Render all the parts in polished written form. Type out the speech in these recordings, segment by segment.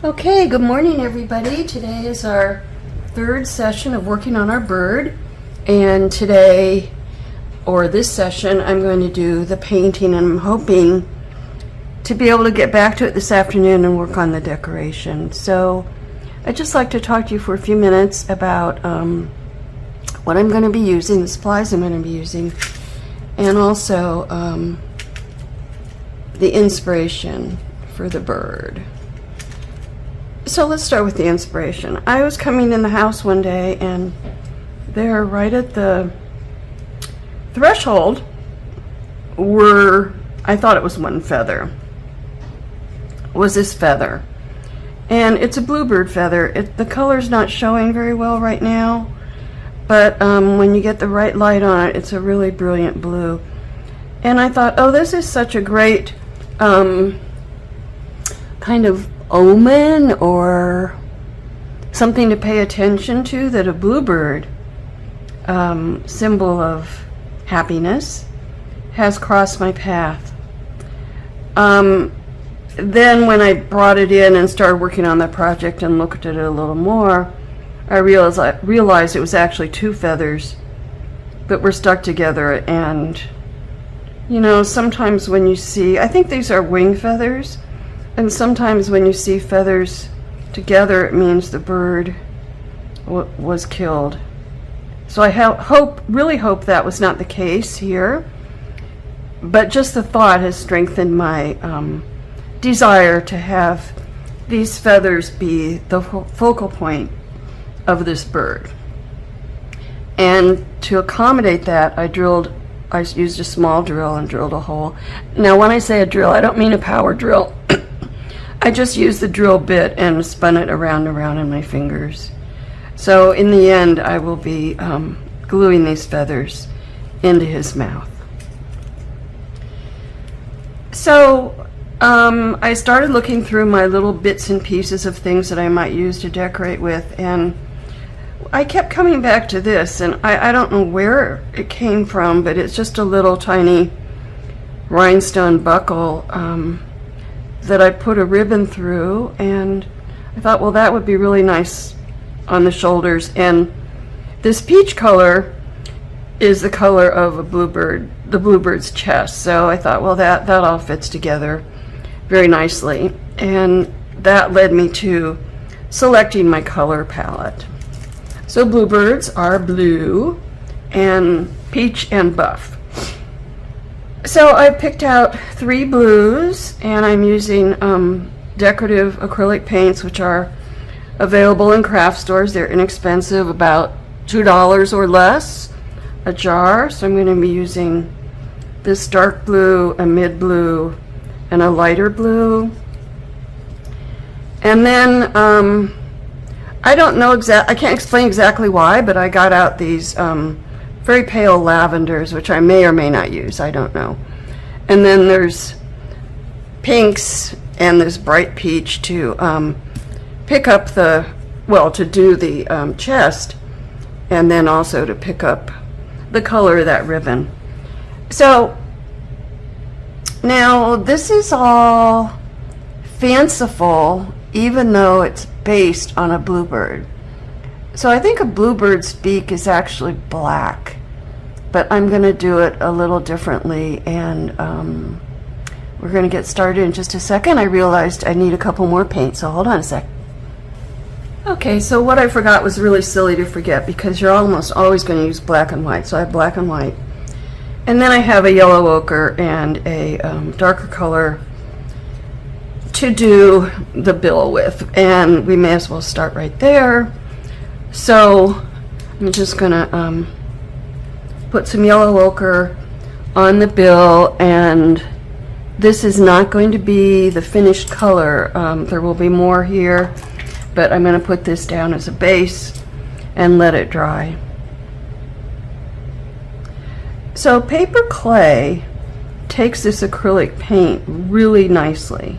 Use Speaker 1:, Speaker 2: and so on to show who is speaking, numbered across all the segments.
Speaker 1: Okay, good morning everybody. Today is our third session of working on our bird, and today, or this session, I'm going to do the painting, and I'm hoping to be able to get back to it this afternoon and work on the decoration. So I'd just like to talk to you for a few minutes about what I'm going to be using, the supplies I'm going to be using, and also the inspiration for the bird. So let's start with the inspiration. I was coming in the house one day, and there right at the threshold I thought it was one feather, was this feather. And it's a bluebird feather. The color's not showing very well right now, but when you get the right light on it, it's a really brilliant blue. And I thought, oh, this is such a great kind of omen or something to pay attention to, that a bluebird, symbol of happiness, has crossed my path. Then when I brought it in and started working on the project and looked at it a little more, I realized it was actually two feathers that were stuck together. And you know, sometimes when you see, I think these are wing feathers, and sometimes when you see feathers together, it means the bird was killed. So I really hope that was not the case here, but just the thought has strengthened my desire to have these feathers be the focal point of this bird. And to accommodate that, I used a small drill and drilled a hole. Now when I say a drill, I don't mean a power drill. I just used the drill bit and spun it around and around in my fingers. So in the end, I will be gluing these feathers into his mouth. So I started looking through my little bits and pieces of things that I might use to decorate with, and I kept coming back to this, and I don't know where it came from, but it's just a little tiny rhinestone buckle that I put a ribbon through, and I thought, well, that would be really nice on the shoulders. And this peach color is the color of a bluebird, the bluebird's chest. So I thought, well, that all fits together very nicely, and that led me to selecting my color palette. So bluebirds are blue and peach and buff. So I picked out 3 blues, and I'm using decorative acrylic paints, which are available in craft stores. They're inexpensive, about $2 or less a jar. So I'm going to be using this dark blue, a mid blue, and a lighter blue. And then I don't know I can't explain exactly why, but I got out these very pale lavenders, which I may or may not use, I don't know. And then there's pinks and this bright peach to pick up to do the chest, and then also to pick up the color of that ribbon. So now this is all fanciful, even though it's based on a bluebird. So I think a bluebird's beak is actually black, but I'm going to do it a little differently, and we're going to get started in just a second. I realized I need a couple more paints, so hold on a sec. Okay, so what I forgot was really silly to forget, because you're almost always going to use black and white. So I have black and white, and then I have a yellow ochre and a darker color to do the bill with, and we may as well start right there. So I'm just gonna put some yellow ochre on the bill, and this is not going to be the finished color. There will be more here, but I'm going to put this down as a base and let it dry. So paper clay takes this acrylic paint really nicely.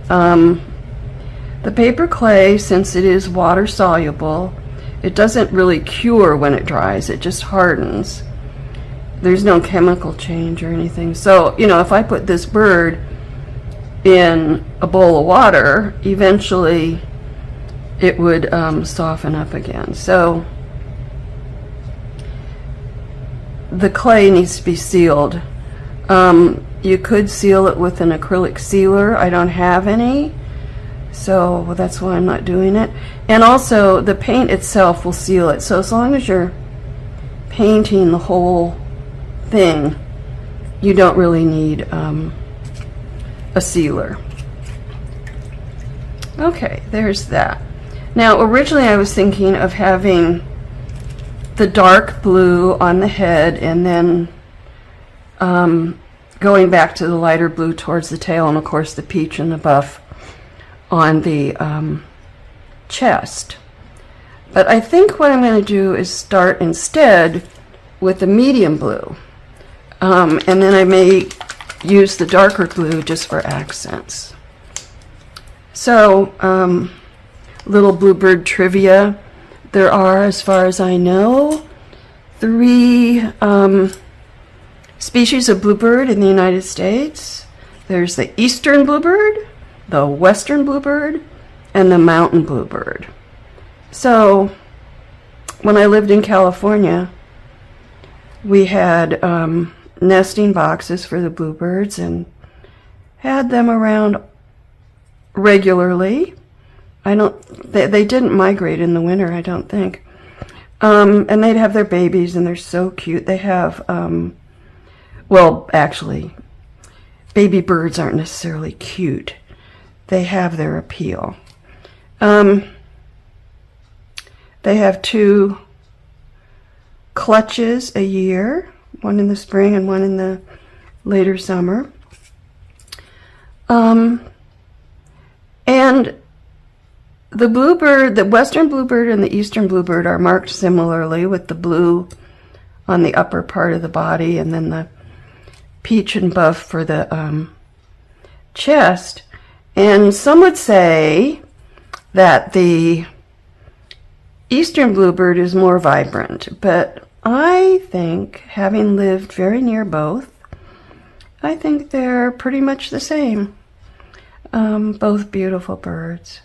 Speaker 1: The paper clay, since it is water soluble, it doesn't really cure when it dries, it just hardens. There's no chemical change or anything. So, you know, if I put this bird in a bowl of water, eventually it would soften up again. So the clay needs to be sealed. You could seal it with an acrylic sealer. I don't have any, so that's why I'm not doing it. And also the paint itself will seal it. So as long as you're painting the whole thing, you don't really need a sealer. Okay, there's that. Now originally I was thinking of having the dark blue on the head and then going back to the lighter blue towards the tail, and of course the peach and the buff on the chest. But I think what I'm going to do is start instead with the medium blue, and then I may use the darker blue just for accents. So little bluebird trivia. There are, as far as I know, 3 species of bluebird in the United States. There's the eastern bluebird, the western bluebird, and the mountain bluebird. So when I lived in California, we had nesting boxes for the bluebirds and had them around regularly. They didn't migrate in the winter, I don't think. And they'd have their babies, and they're so cute. They have, well, actually, baby birds aren't necessarily cute. They have their appeal. They have 2 clutches a year, one in the spring and one in the later summer. And the bluebird, the western bluebird and the eastern bluebird are marked similarly, with the blue on the upper part of the body and then the peach and buff for the chest. And some would say that the eastern bluebird is more vibrant, but I think, having lived very near both, I think they're pretty much the same. Both beautiful birds.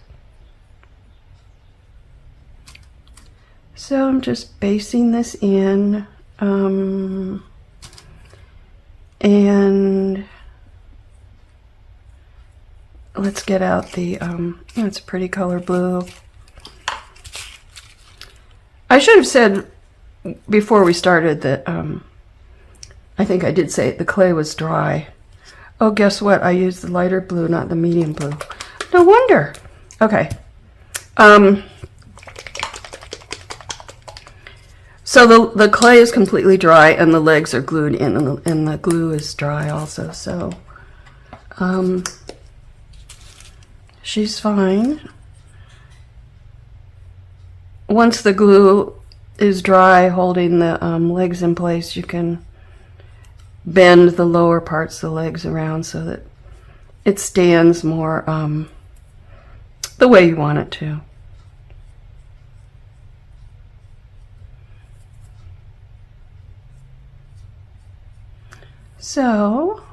Speaker 1: So I'm just basing this in, and let's get out the, it's a pretty color blue. I should have said before we started that, I think I did say the clay was dry. Oh, guess what? I used the lighter blue, not the medium blue. No wonder. Okay. So the clay is completely dry and the legs are glued in, and the glue is dry also. So she's fine. Once the glue is dry, holding the legs in place, you can bend the lower parts of the legs around so that it stands more the way you want it to. So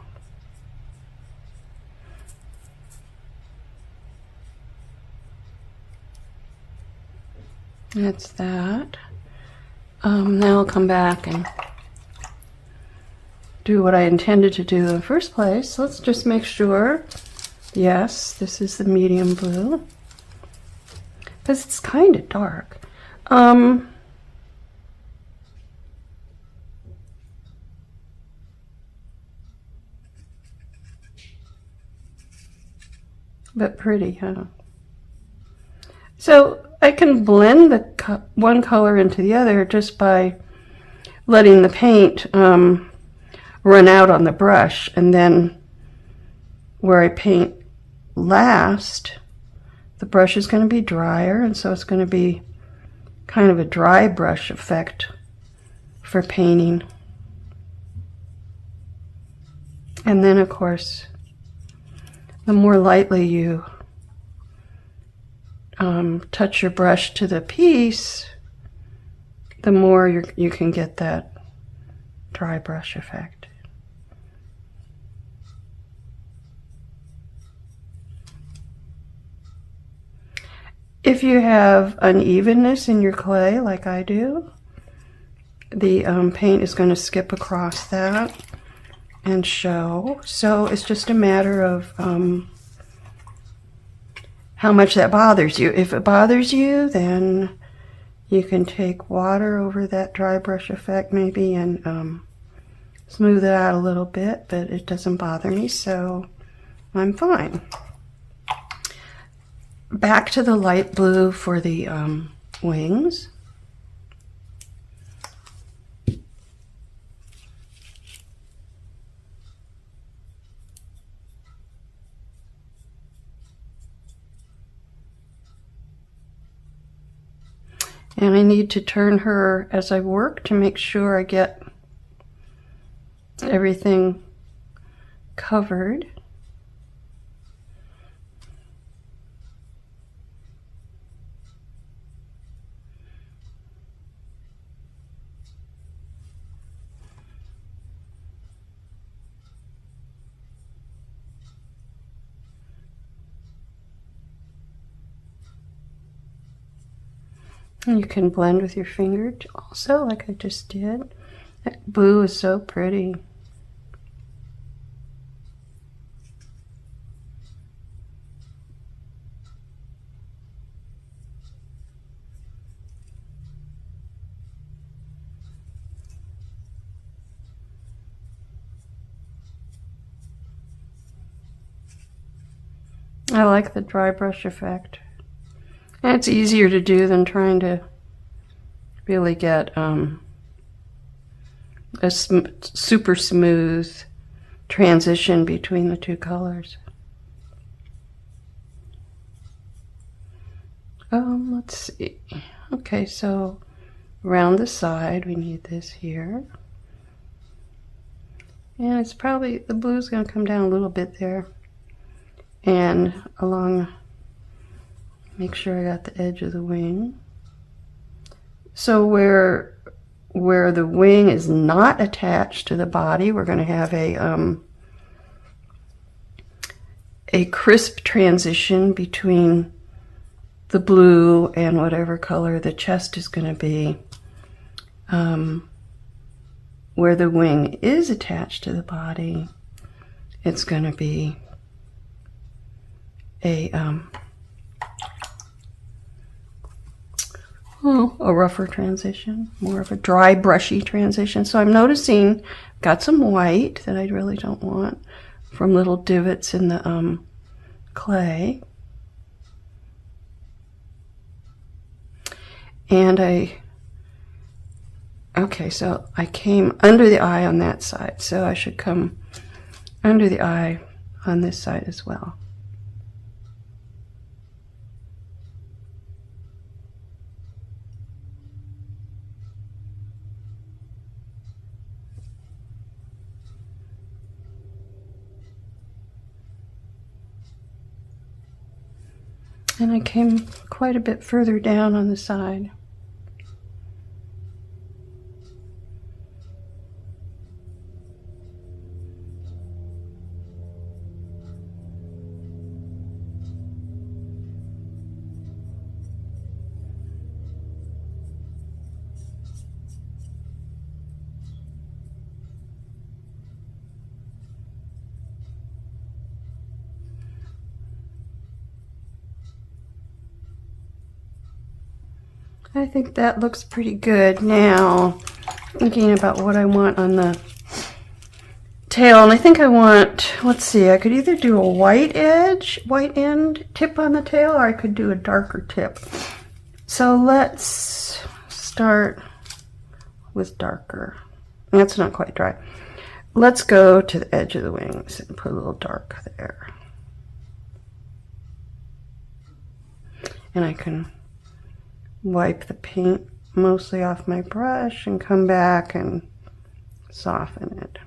Speaker 1: that's that. Now I'll come back and do what I intended to do in the first place. Let's just make sure. Yes, this is the medium blue, because it's kind of dark. But pretty, huh? So I can blend the one color into the other just by letting the paint run out on the brush, and then where I paint last, the brush is going to be drier, and so it's going to be kind of a dry brush effect for painting. And then, of course, the more lightly you touch your brush to the piece, the more you can get that dry brush effect. If you have unevenness in your clay, like I do, the paint is going to skip across that and show. So it's just a matter of how much that bothers you. If it bothers you, then you can take water over that dry brush effect maybe and smooth it out a little bit, but it doesn't bother me, so I'm fine. Back to the light blue for the wings. And I need to turn her as I work to make sure I get everything covered. And you can blend with your finger also, like I just did. That blue is so pretty. I like the dry brush effect. And it's easier to do than trying to really get a super smooth transition between the two colors. Let's see. Okay, so around the side we need this here. And it's probably, the blue's going to come down a little bit there. And along, make sure I got the edge of the wing. So where the wing is not attached to the body, we're going to have a crisp transition between the blue and whatever color the chest is going to be. Where the wing is attached to the body, it's going to be a rougher transition, more of a dry, brushy transition. So I'm noticing got some white that I really don't want from little divots in the clay. And okay, so I came under the eye on that side, so I should come under the eye on this side as well. And I came quite a bit further down on the side. I think that looks pretty good. Now, thinking about what I want on the tail, and I think I want, let's see, I could either do a white end tip on the tail, or I could do a darker tip. So let's start with darker. That's not quite dry. Let's go to the edge of the wings and put a little dark there. And I can wipe the paint mostly off my brush and come back and soften it.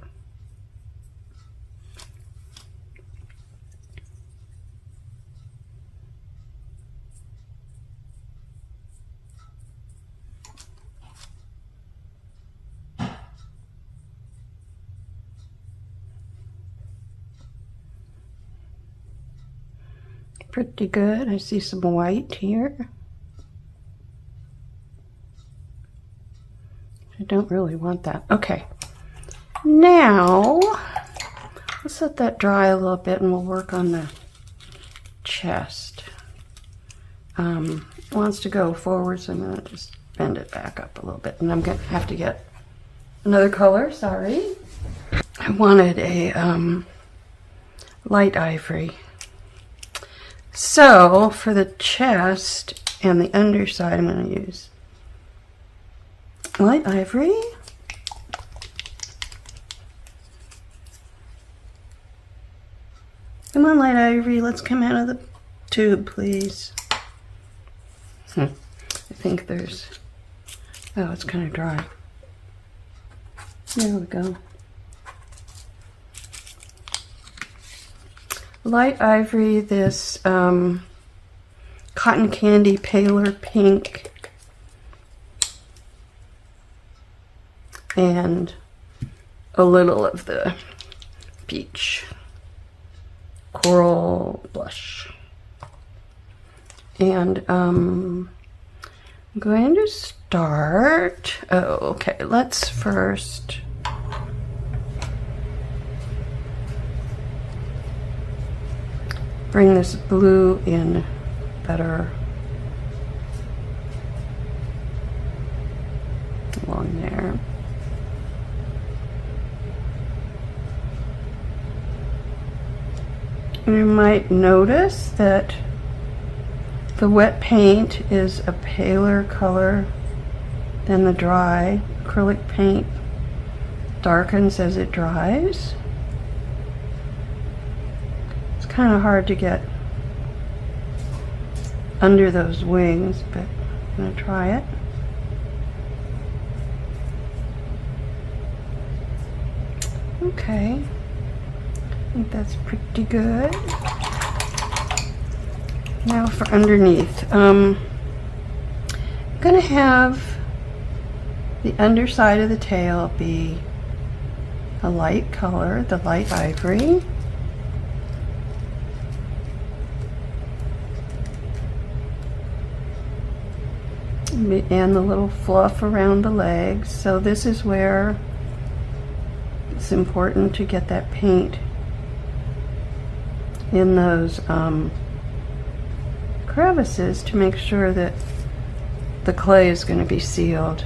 Speaker 1: pretty good. I see some white here. I don't really want that. Okay. Now, let's let that dry a little bit and we'll work on the chest. It wants to go forward, so I'm going to just bend it back up a little bit. And I'm going to have to get another color, sorry. I wanted a light ivory. So, for the chest and the underside, I'm going to use light ivory. Come on, light ivory, let's come out of the tube, please. I think there's, oh, it's kind of dry. There we go. Light ivory, this cotton candy paler pink, and a little of the peach coral blush. And I'm going to start, oh, okay, let's first bring this blue in better along there. You might notice that the wet paint is a paler color than the dry. Acrylic paint darkens as it dries. It's kind of hard to get under those wings, but I'm going to try it. Okay, I think that's pretty good. Now for underneath. I'm going to have the underside of the tail be a light color, the light ivory. And the little fluff around the legs. So this is where it's important to get that paint in those crevices to make sure that the clay is going to be sealed.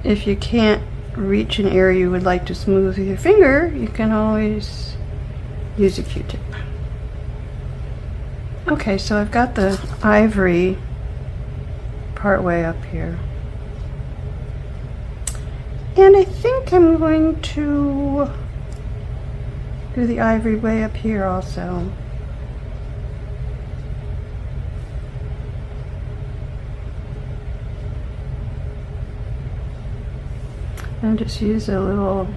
Speaker 1: If you can't reach an area you would like to smooth with your finger, you can always use a Q-tip. Okay, so I've got the ivory part way up here. And I think I'm going to do the ivory way up here also. And just use a little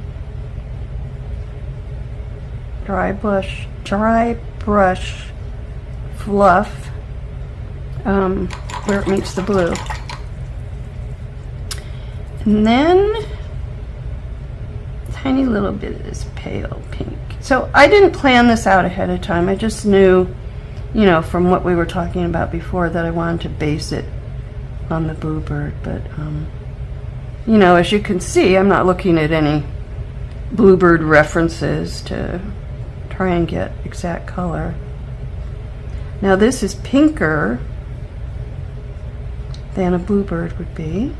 Speaker 1: dry brush fluff where it meets the blue. And then a tiny little bit of this pale pink. So I didn't plan this out ahead of time. I just knew, you know, from what we were talking about before, that I wanted to base it on the bluebird. But you know, as you can see, I'm not looking at any bluebird references to try and get exact color. Now this is pinker than a bluebird would be.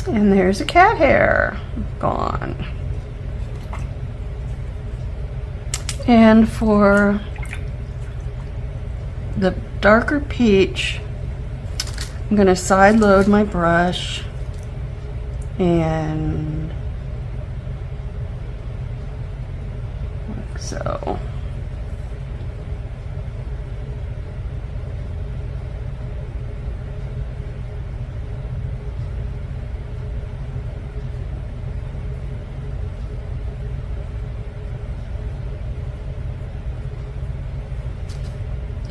Speaker 1: And there's a cat hair gone. And for the darker peach, I'm going to side load my brush and like so.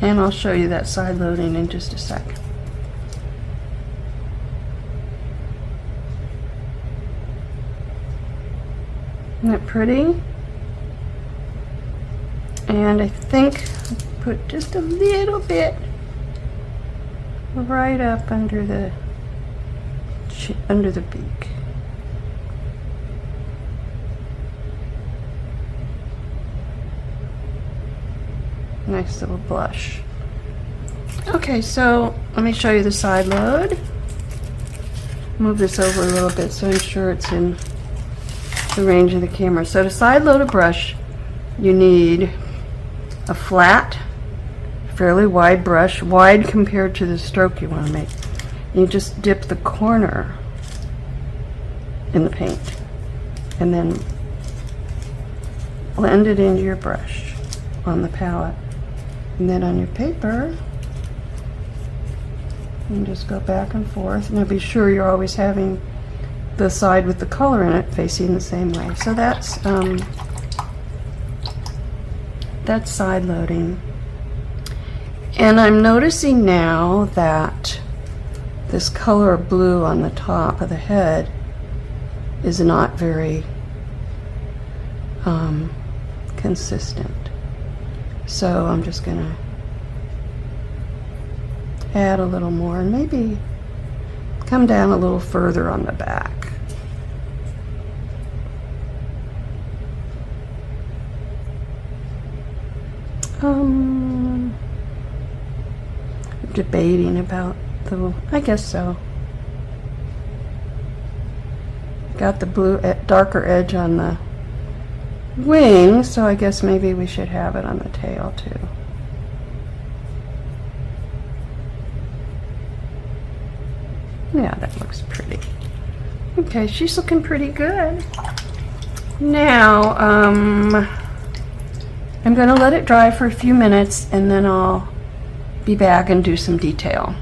Speaker 1: And I'll show you that side loading in just a sec. Isn't that pretty? And I think I'll put just a little bit right up under the beak. Nice little blush. Okay, so let me show you the side load. Move this over a little bit so I'm sure it's in the range of the camera. So to side load a brush, you need a flat, fairly wide brush, wide compared to the stroke you want to make. You just dip the corner in the paint and then blend it into your brush on the palette. And then on your paper, you just go back and forth. Now be sure you're always having the side with the color in it facing the same way. So that's side loading. And I'm noticing now that this color of blue on the top of the head is not very consistent. So I'm just gonna add a little more and maybe come down a little further on the back. I'm debating about I guess so. Got the blue darker edge on the wing, so I guess maybe we should have it on the tail too. Yeah, that looks pretty. Okay, she's looking pretty good. Now, I'm going to let it dry for a few minutes and then I'll be back and do some detail.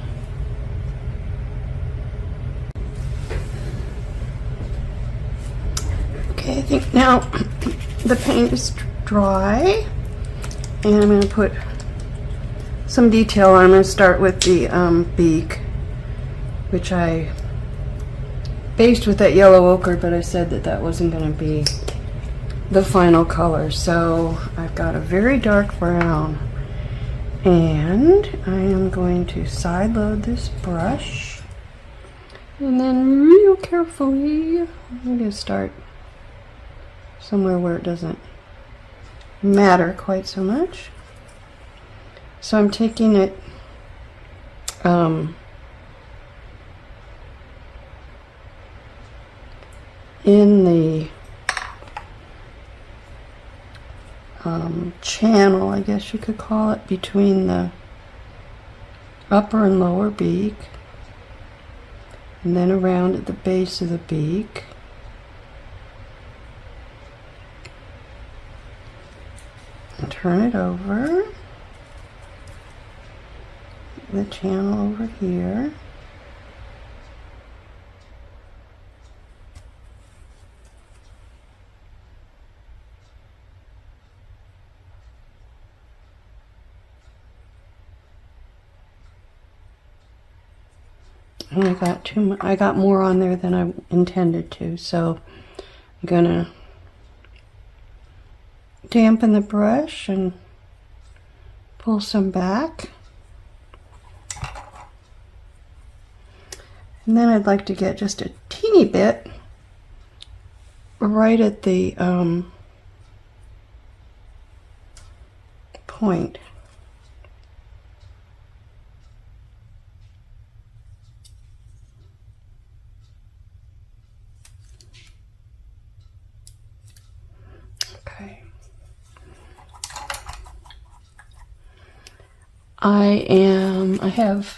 Speaker 1: Okay, I think now the paint is dry and I'm going to put some detail on. I'm going to start with the beak, which I based with that yellow ochre, but I said that that wasn't going to be the final color. So I've got a very dark brown and I am going to side load this brush and then real carefully I'm going to start somewhere where it doesn't matter quite so much. So I'm taking it in the channel, I guess you could call it, between the upper and lower beak, and then around at the base of the beak. And turn it over, the channel over here. And I got more on there than I intended to, so I'm gonna dampen the brush and pull some back. And then I'd like to get just a teeny bit right at the point. I have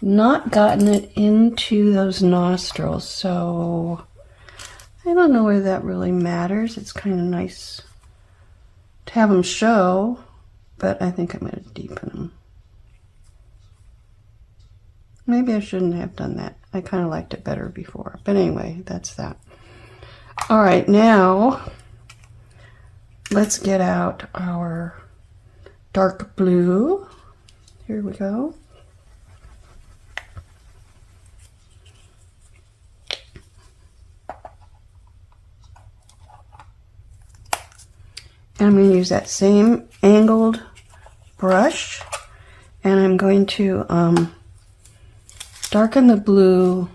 Speaker 1: not gotten it into those nostrils, so I don't know whether that really matters. It's kind of nice to have them show, but I think I'm going to deepen them. Maybe I shouldn't have done that. I kind of liked it better before, but anyway, that's that. All right, now let's get out our dark blue Here we go. And I'm going to use that same angled brush, and I'm going to darken the blue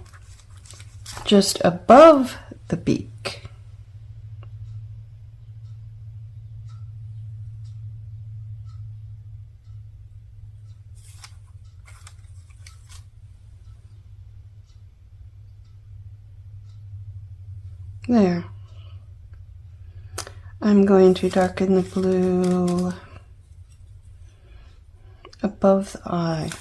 Speaker 1: just above the beak. There. I'm going to darken the blue above the eye.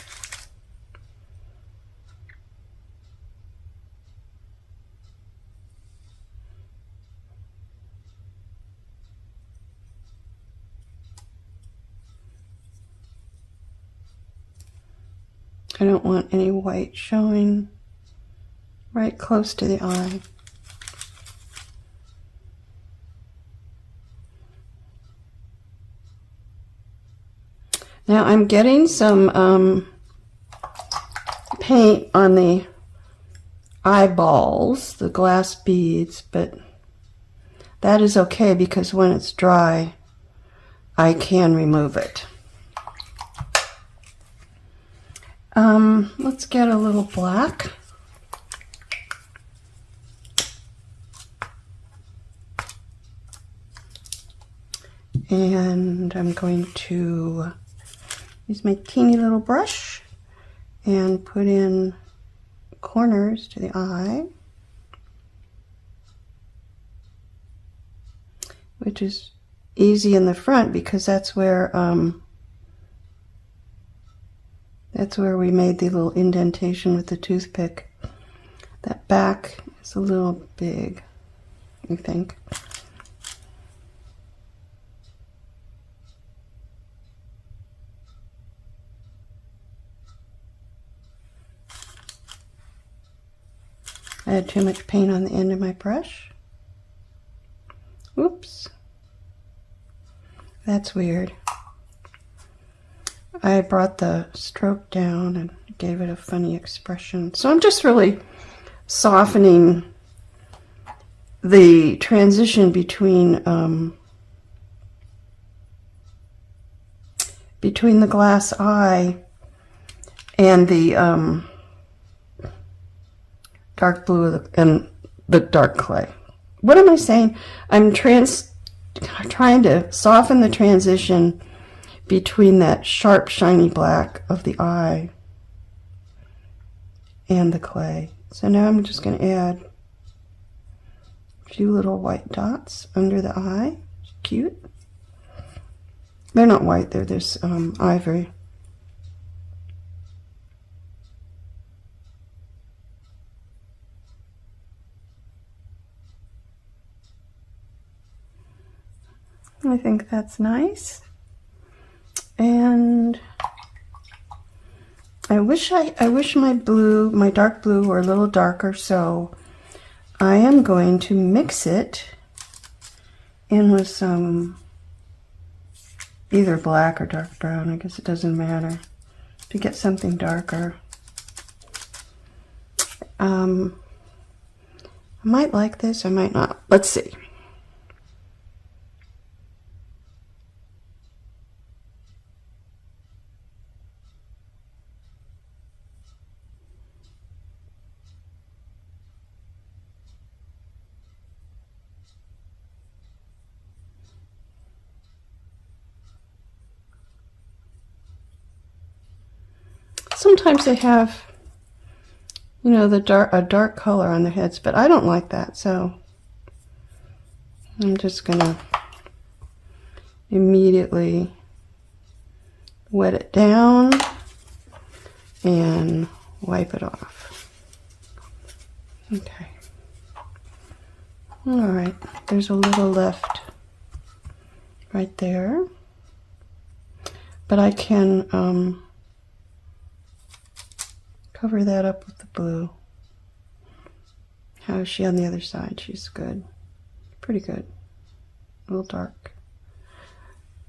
Speaker 1: I don't want any white showing right close to the eye. Now I'm getting some paint on the eyeballs, the glass beads, but that is okay because when it's dry, I can remove it. Let's get a little black. And I'm going to use my teeny little brush and put in corners to the eye, which is easy in the front because that's where we made the little indentation with the toothpick. That back is a little big, I think. I had too much paint on the end of my brush. Oops. That's weird. I brought the stroke down and gave it a funny expression. So I'm just really softening the transition between the glass eye and the dark blue and the dark clay. What am I saying? I'm trying to soften the transition between that sharp, shiny black of the eye and the clay. So now I'm just going to add a few little white dots under the eye. Cute. They're not white, they're this ivory. I think that's nice. And I wish my blue, my dark blue were a little darker, so I am going to mix it in with some either black or dark brown. I guess it doesn't matter to get something darker. I might like this, I might not. Let's see. Sometimes they have, you know, a dark color on their heads, but I don't like that, so I'm just gonna immediately wet it down and wipe it off. Okay. All right, there's a little left right there, but I can cover that up with the blue. How is she on the other side? She's good. Pretty good. A little dark.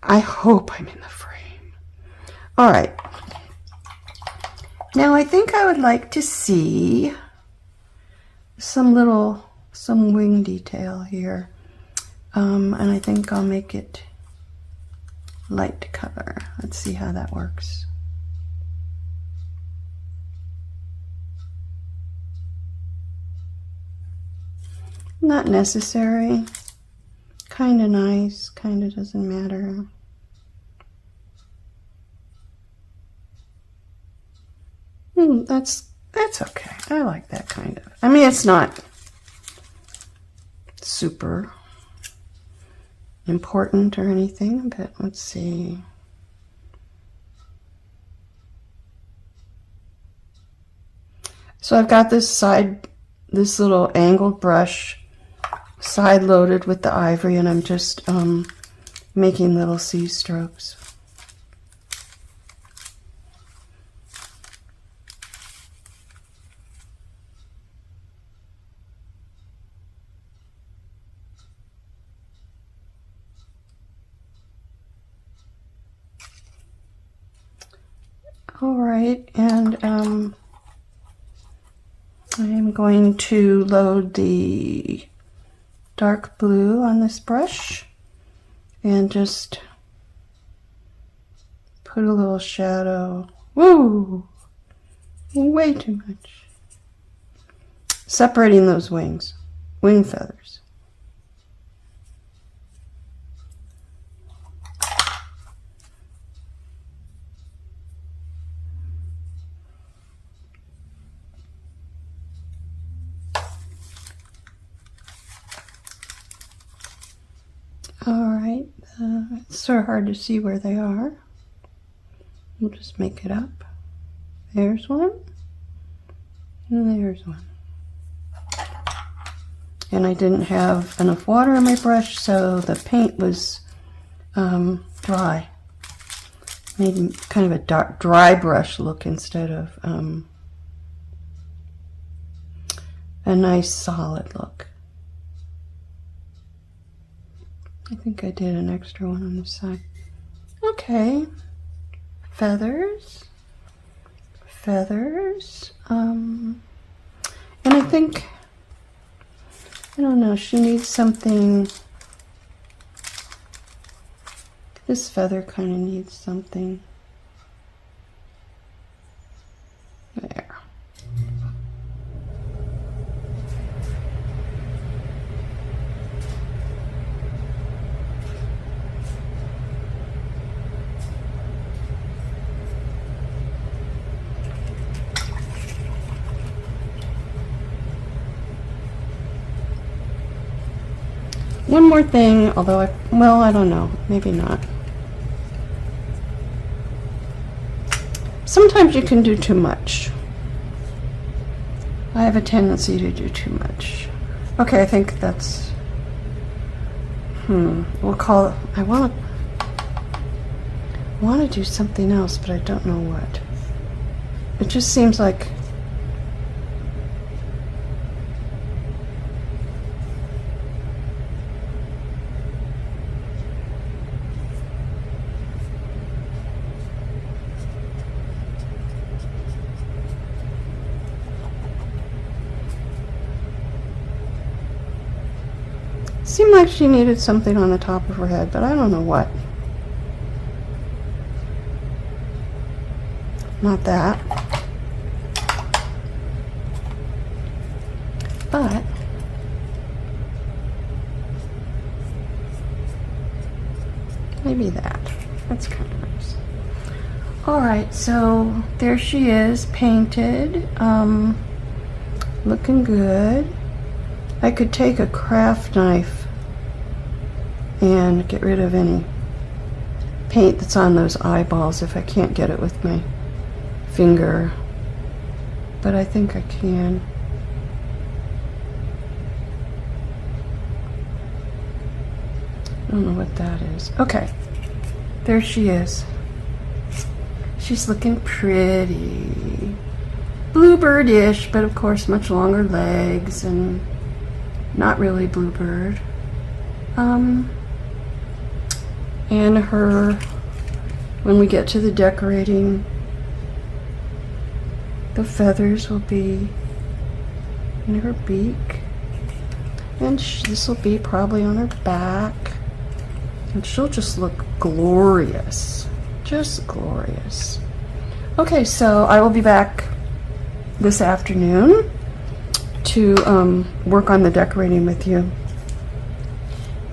Speaker 1: I hope I'm in the frame. All right. Now I think I would like to see some wing detail here. And I think I'll make it light color. Let's see how that works. Not necessary. Kind of nice, kind of doesn't matter. That's okay. I like that kind of. I mean, it's not super important or anything, but let's see. So I've got this little angled brush side loaded with the ivory, and I'm just making little C strokes. All right, and I am going to load the dark blue on this brush and just put a little shadow. Woo! Way too much. Separating those wing feathers. Alright, it's sort of hard to see where they are. We'll just make it up. There's one, and there's one. And I didn't have enough water in my brush, so the paint was dry. Made kind of a dark, dry brush look instead of a nice solid look. I think I did an extra one on the side. Okay, feathers, and I think, I don't know, she needs something, this feather kind of needs something. There. One more thing, although I don't know, maybe not. Sometimes you can do too much. I have a tendency to do too much. Okay, I think that's, we'll call it, I want to do something else, but I don't know what. It just seems like seemed like she needed something on the top of her head, but I don't know what. Not that. But maybe that. That's kind of nice. Alright, so there she is, painted. Looking good. I could take a craft knife and get rid of any paint that's on those eyeballs if I can't get it with my finger, but I think I can. I don't know what that is. Okay, there she is. She's looking pretty. Bluebird-ish, but of course much longer legs and not really bluebird. And her, when we get to the decorating, The feathers will be in her beak. And this will be probably on her back. And she'll just look glorious. Just glorious. Okay, so I will be back this afternoon to work on the decorating with you.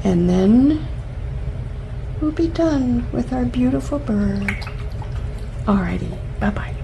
Speaker 1: And then we'll be done with our beautiful bird. Alrighty, bye-bye.